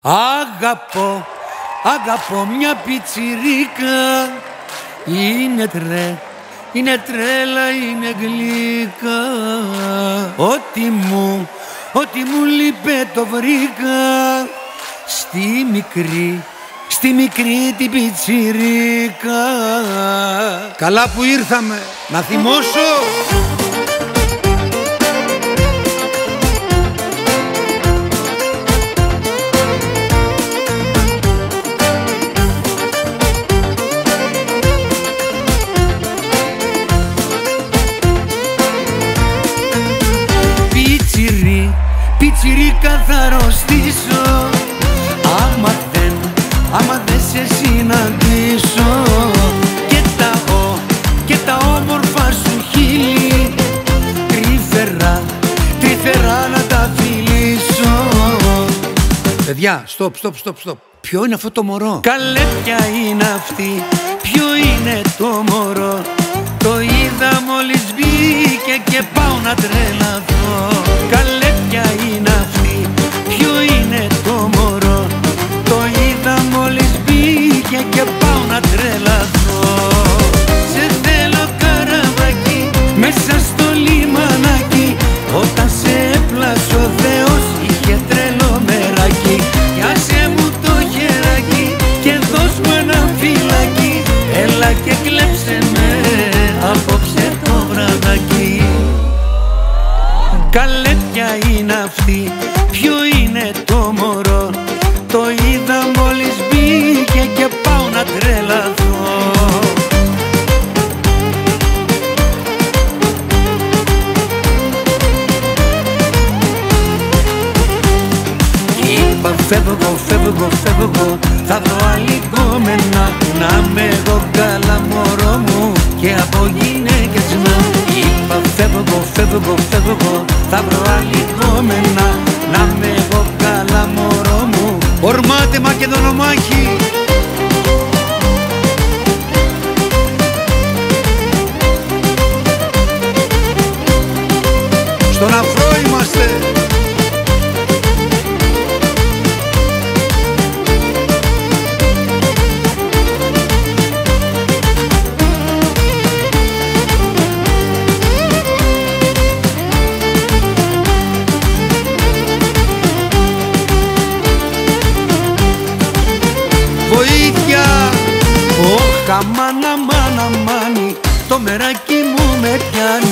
Αγαπώ, αγαπώ μια πιτσιρίκα. Είναι τρέλα, είναι γλυκά. Ό,τι μου λείπε το βρήκα στη μικρή την πιτσιρίκα. Καλά που ήρθαμε, να θυμώσω. Πιτσιρίκα θα αρρωστήσω άμα δεν σε συναντήσω. Και τα όμορφα σου χείλη τρυφερά να τα φιλήσω. Παιδιά, stop. Ποιο είναι αυτό το μωρό? Καλέ, ποια είναι αυτή, ποιο είναι το μωρό? Το είδα μόλις μπήκε και πάω να τρελαθώ. Καλέ, ποια είναι αυτή, ποιο είναι το μωρό? Το είδα μόλις μπήκε και πάω να τρελαθώ. Σε θέλω καραβάκι μέσα στο λιμανάκι. Όταν σε έπλασε ο Θεός είχε τρελό μεράκι. Πιάσε μου το χεράκι και δώσ' μου ένα φυλάκι. Έλα και κλέψε με απόψε το βραδάκι. Καλέ, ποια είναι αυτή, ποιο είναι το μωρό? Το είδα μόλις μπήκε και πάω να τρελαθώ. Είπα φεύγω, θα βρω άλλη κόμενα. Να με εγώ καλά μωρό μου και από γυναίκες να. Είπα φεύγω, θα βρω άλλη κόμενα. Να με εγώ καλά μωρό μου. Ορμάτε Μακεδονομάχη. Στον αφρό είμαστε. Βοήθεια! Ωχ, αμάνα, μάνι, το μεράκι μου με πιάνει.